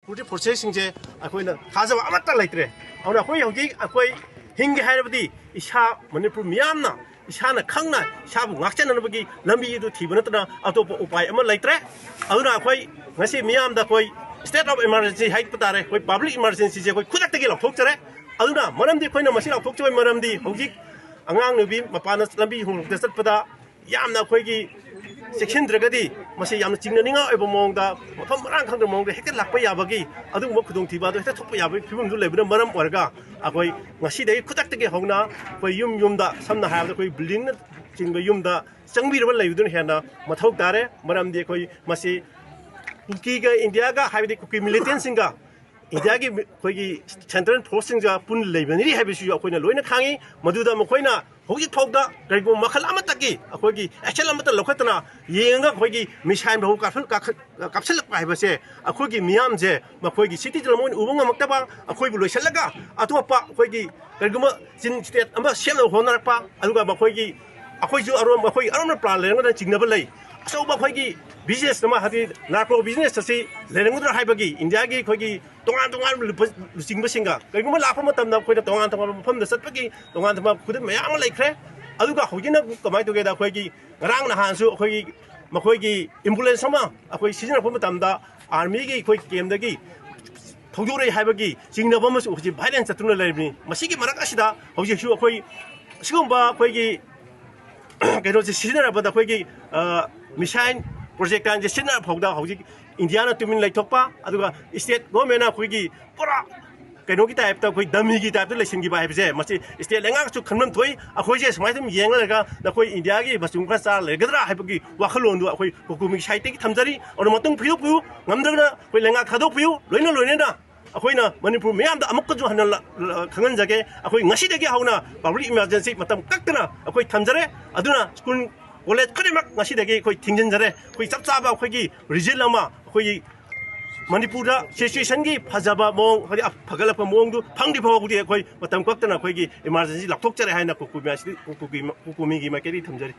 ꯃꯅꯤꯄꯨꯔꯒꯤ ꯄ꯭ꯔꯣꯁꯦꯁꯁꯤꯡꯁꯦ ꯑꯩꯈꯣꯏꯅ ꯊꯥꯖꯕ ꯑꯃꯠꯇ ꯂꯩꯇ꯭ꯔꯦ ꯑꯗꯨꯅ ꯑꯩꯈꯣꯏ ꯍꯧꯖꯤꯛ ꯑꯩꯈꯣꯏ ꯍꯤꯡꯒꯦ ꯍꯥꯏꯔꯕꯗꯤ ꯏꯁꯥ ꯃꯅꯤꯄꯨꯔ ꯃꯤꯌꯥꯝꯅ ꯏꯁꯥꯅ ꯈꯪꯅ ꯏꯁꯥꯕꯨ ꯉꯥꯛꯆꯅꯅꯕꯒꯤ ꯂꯝꯕꯤ ꯑꯗꯨ ꯊꯤꯕ ꯅꯠꯇꯅ ꯑꯇꯣꯞꯄ ꯎꯄꯥꯏ ꯑꯃ ꯂꯩꯇ꯭ꯔꯦ ꯑꯗꯨꯅ ꯑꯩꯈꯣꯏ ꯉꯁꯤ ꯃꯤꯌꯥꯝꯗ ꯑꯩꯈꯣꯏ ꯁ꯭ꯇꯦꯠ ꯑꯣꯐ ꯏꯃꯥꯔꯖꯦꯟꯁꯤ ꯍꯥꯏꯕ ꯇꯥꯔꯦ ꯑꯩꯈꯣꯏ ꯄꯕ꯭ꯂꯤꯛ ꯏꯃꯥꯔꯖꯦꯟꯁꯤꯁꯦ ꯑꯩꯈꯣꯏ ꯈꯨꯗꯛꯇꯒꯤ ꯂꯧꯊꯣꯛꯆꯔꯦ ꯑꯗꯨꯅ ꯃꯔꯝꯗꯤ ꯑꯩꯈꯣꯏꯅ ꯃꯁꯤ ꯂꯧꯊꯣꯛꯆꯕꯒꯤ ꯃꯔꯝꯗꯤ ꯍꯧꯖꯤꯛ ꯑꯉꯥꯡ ꯅꯨꯕꯤ ꯃꯄꯥꯟꯗ ꯂꯝꯕꯤ ꯍꯣꯡꯗꯣꯛꯇ ꯆꯠꯄꯗ ꯌꯥꯝꯅ ꯑꯩꯈꯣꯏꯒꯤ ꯆꯦꯛꯁꯤꯟꯗ꯭ꯔꯒꯗꯤ ꯃꯁꯤ ꯌꯥꯝꯅ ꯆꯤꯡꯅꯅꯤꯡꯉꯥꯏ ꯑꯣꯏꯕ ꯃꯑꯣꯡꯗ ꯃꯐꯝ ꯃꯔꯥꯡ ꯈꯪꯗꯕ ꯃꯑꯣꯡꯗ ꯍꯦꯛꯇ ꯂꯥꯛꯄ ꯌꯥꯕꯒꯤ ꯑꯗꯨꯒꯨꯝꯕ ꯈꯨꯗꯣꯡꯊꯤꯕ ꯑꯗꯨ ꯍꯦꯛꯇ ꯊꯣꯛꯄ ꯌꯥꯕꯒꯤ ꯐꯤꯕꯝꯗꯨ ꯂꯩꯕꯅ ꯃꯔꯝ ꯑꯣꯏꯔꯒ ꯑꯩꯈꯣꯏ ꯉꯁꯤꯗꯒꯤ ꯈꯨꯗꯛꯇꯒꯤ ꯍꯧꯅ ꯑꯩꯈꯣꯏ ꯌꯨꯝꯗ ꯁꯝꯅ ꯍꯥꯏꯔꯕꯗ ꯑꯩꯈꯣꯏ ꯕꯤꯜꯗꯤꯡꯅ ꯆꯤꯡꯕ ꯌꯨꯝꯗ ꯆꯪꯕꯤꯔꯕ ꯂꯩꯕꯗꯨꯅ ꯍꯦꯟꯅ ꯃꯊꯧ ꯇꯥꯔꯦ ꯃꯔꯝꯗꯤ ꯑꯩꯈꯣꯏ ꯃꯁꯤ ꯀꯨꯀꯤꯒ ꯏꯟꯗꯤꯌꯥꯒ ꯍꯥꯏꯕꯗꯤ ꯀꯨꯀꯤ ꯃꯤꯂꯤꯇꯦꯟꯁꯤꯡꯒ ꯏꯟꯗꯤꯌꯥꯒꯤ ꯑꯩꯈꯣꯏꯒꯤ ꯁꯦꯟꯇ꯭ꯔꯦꯜ ꯐꯣꯔꯁꯁꯤꯡꯒ ꯄꯨꯟꯅ ꯂꯩꯕꯅꯤ ꯍꯥꯏꯕꯁꯤꯁꯨ ꯑꯩꯈꯣꯏꯅ ꯂꯣꯏꯅ ꯈꯪꯉꯤ ꯃꯗꯨꯗ ꯃꯈꯣꯏꯅ ꯍꯧꯖꯤꯛ ꯐꯥꯎꯗ ꯀꯔꯤꯒꯨꯝꯕ ꯃꯈꯜ ꯑꯃꯠꯇꯒꯤ ꯑꯩꯈꯣꯏꯒꯤ ꯑꯦꯛꯁꯟ ꯑꯃꯠꯇ ꯂꯧꯈꯠꯇꯅ ꯌꯦꯡꯉꯒ ꯑꯩꯈꯣꯏꯒꯤ ꯃꯤꯁꯥꯏꯜ ꯐꯥꯎ ꯀꯥꯞꯁꯤꯜꯂꯛꯄ ꯍꯥꯏꯕꯁꯦ ꯑꯩꯈꯣꯏꯒꯤ ꯃꯤꯌꯥꯝꯁꯦ ꯃꯈꯣꯏꯒꯤ ꯁꯤꯇꯤꯖꯟ ꯃꯣꯏꯅ ꯎꯕ ꯉꯝꯃꯛꯇꯕ ꯑꯩꯈꯣꯏꯕꯨ ꯂꯣꯏꯁꯤꯜꯂꯒ ꯑꯇꯣꯞꯄ ꯑꯩꯈꯣꯏꯒꯤ ꯀꯔꯤꯒꯨꯝꯕ ꯆꯤꯟ ꯁ꯭ꯇꯦꯠ ꯑꯃ ꯁꯦꯝꯅꯕ ꯍꯣꯠꯅꯔꯛꯄ ꯑꯗꯨꯒ ꯑꯩꯈꯣꯏꯁꯨ ꯑꯔꯣꯝꯕ ꯄ꯭ꯂꯥꯟ ꯂꯩꯔꯝꯒꯗ꯭ꯔꯥ ꯆꯤꯡꯅꯕ ꯂꯩ ꯑꯆꯧꯕ ꯑꯩꯈꯣꯏꯒꯤ ꯕꯤꯖꯤꯅꯦꯁ ꯑꯃ ꯍꯥꯏꯗꯤ ꯅꯥꯔꯀꯣ ꯕꯤꯖꯤꯅꯦꯁ ꯑꯁꯤ ꯂꯩꯔꯝꯒꯗ꯭ꯔꯥ ꯍꯥꯏꯕꯒꯤ ꯏꯟꯗꯤꯌꯥꯒꯤ ꯑꯩꯈꯣꯏꯒꯤ ꯇꯣꯉꯥꯟ ꯇꯣꯉꯥꯟꯕ ꯂꯨꯆꯤꯡꯕꯁꯤꯡꯒ ꯀꯔꯤꯒꯨꯝꯕ ꯂꯥꯛꯄ ꯃꯇꯝꯗ ꯑꯩꯈꯣꯏꯅ ꯇꯣꯉꯥꯟ ꯇꯣꯉꯥꯟꯕ ꯃꯐꯝꯗ ꯆꯠꯄꯒꯤ ꯇꯣꯉꯥꯟ ꯇꯣꯉꯥꯟꯕ ꯈꯨꯗꯝ ꯃꯌꯥꯝ ꯑꯃ ꯂꯩꯈ꯭ꯔꯦ ꯑꯗꯨꯒ ꯍꯧꯖꯤꯛꯅ ꯀꯃꯥꯏꯅ ꯇꯧꯒꯦꯗ ꯑꯩꯈꯣꯏꯒꯤ ꯉꯔꯥꯡ ꯅꯍꯥꯟꯁꯨ ꯃꯈꯣꯏꯒꯤ ꯑꯦꯝꯕꯨꯂꯦꯟꯁ ꯑꯃ ꯑꯩꯈꯣꯏ ꯁꯤꯖꯤꯟꯅꯔꯛꯄ ꯃꯇꯝꯗ ꯑꯥꯔꯃꯤꯒꯤ ꯑꯩꯈꯣꯏ ꯀꯦꯝꯗꯒꯤ ꯊꯧꯗꯣꯔꯛꯏ ꯍꯥꯏꯕꯒꯤ ꯆꯤꯡꯅꯕ ꯑꯃꯁꯨ ꯍꯧꯖꯤꯛ ꯚꯥꯏꯔꯦꯟ ꯆꯠꯇꯨꯅ ꯂꯩꯔꯤꯕꯅꯤ ꯃꯁꯤꯒꯤ ꯃꯔꯛ ꯑꯁꯤꯗ ꯍꯧꯖꯤꯛꯁꯨ ꯑꯩꯈꯣꯏ ꯑꯁꯤꯒꯨꯝꯕ ꯑꯩꯈꯣꯏꯒꯤ ꯀꯩꯅꯣꯁꯦ ꯁꯤꯖꯤꯟꯅꯔꯕꯗ ꯑꯩꯈꯣꯏꯒꯤ ꯃꯤꯁꯥꯏꯜ ꯄ꯭ꯔꯣꯖꯦꯛꯇꯥꯏꯜꯁꯦ ꯁꯤꯖꯤꯟꯅꯔ ꯐꯥꯎꯗ ꯍꯧꯖꯤꯛ ꯏꯟꯗꯤꯌꯥꯅ ꯇꯨꯃꯤꯟ ꯂꯩꯊꯣꯛꯄ ꯑꯗꯨꯒ ꯏꯁꯇꯦꯠ ꯒꯣꯔꯃꯦꯟꯅ ꯑꯩꯈꯣꯏꯒꯤ ꯄꯨꯔꯥ ꯀꯩꯅꯣꯒꯤ ꯇꯥꯏꯞꯇ ꯑꯩꯈꯣꯏ ꯗꯃꯤꯒꯤ ꯇꯥꯏꯞꯇ ꯂꯩꯁꯤꯟꯈꯤꯕ ꯍꯥꯏꯕꯁꯦ ꯃꯁꯤ ꯏꯁꯇꯦꯠ ꯂꯩꯉꯥꯛꯁꯨ ꯈꯟꯐꯝ ꯊꯣꯛꯏ ꯑꯩꯈꯣꯏꯁꯦ ꯁꯨꯃꯥꯏꯅ ꯑꯗꯨꯝ ꯌꯦꯡꯂꯒ ꯅꯈꯣꯏ ꯏꯟꯗꯤꯌꯥꯒꯤ ꯃꯆꯨꯝ ꯈꯔ ꯆꯥꯔ ꯂꯩꯒꯗ꯭ꯔꯥ ꯍꯥꯏꯕꯒꯤ ꯋꯥꯈꯜꯂꯣꯟꯗꯨ ꯑꯩꯈꯣꯏ ꯍꯨꯀꯨꯃꯤꯒꯤ ꯁꯥꯏꯠꯇꯒꯤ ꯊꯝꯖꯔꯤ ꯑꯗꯨꯅ ꯃꯇꯨꯡ ꯄꯤꯊꯣꯛꯄꯤꯌꯨ ꯉꯝꯗ꯭ꯔꯒꯅ ꯑꯩꯈꯣꯏ ꯂꯩꯉꯥꯛ ꯊꯥꯗꯣꯛꯄꯤꯌꯨ ꯂꯣꯏꯅꯅ ꯑꯩꯈꯣꯏꯅ ꯃꯅꯤꯄꯨꯔ ꯃꯤꯌꯥꯝꯗ ꯑꯃꯨꯛꯀꯁꯨ ꯍꯟꯅ ꯈꯪꯍꯟꯖꯒꯦ ꯑꯩꯈꯣꯏ ꯉꯁꯤꯗꯒꯤ ꯍꯧꯅ ꯄꯕ꯭ꯂꯤꯛ ꯏꯃꯥꯔꯖꯦꯟꯁꯤ ꯃꯇꯝ ꯀꯛꯇꯅ ꯑꯩꯈꯣꯏ ꯊꯝꯖꯔꯦ ꯑꯗꯨꯅ ꯁ꯭ꯀꯨꯜ ꯀꯣꯂꯦꯖ ꯈꯨꯗꯤꯡꯃꯛ ꯉꯁꯤꯗꯒꯤ ꯑꯩꯈꯣꯏ ꯊꯤꯡꯖꯤꯟꯖꯔꯦ ꯑꯩꯈꯣꯏ ꯆꯞ ꯆꯥꯕ ꯑꯩꯈꯣꯏꯒꯤ ꯔꯤꯖꯜ ꯑꯃ ꯑꯩꯈꯣꯏꯒꯤ ꯃꯅꯤꯄꯨꯔꯗ ꯁꯤꯆꯨꯋꯦꯁꯟꯒꯤ ꯐꯖꯕ ꯃꯑꯣꯡ ꯍꯥꯏꯗꯤ ꯐꯒꯠꯂꯛꯄ ꯃꯑꯣꯡꯗꯨ ꯐꯪꯗ꯭ꯔꯤ ꯐꯥꯎꯕꯗꯤ ꯑꯩꯈꯣꯏ ꯃꯇꯝ ꯀꯛꯇꯅ ꯑꯩꯈꯣꯏꯒꯤ ꯏꯃꯥꯔꯖꯦꯟꯁꯤ ꯂꯥꯞꯊꯣꯛꯆꯔꯦ ꯍꯥꯏꯅ ꯀꯨꯀꯨꯃꯤꯒꯤ ꯃꯥꯏꯀꯩꯗꯒꯤ ꯊꯝꯖꯔꯤ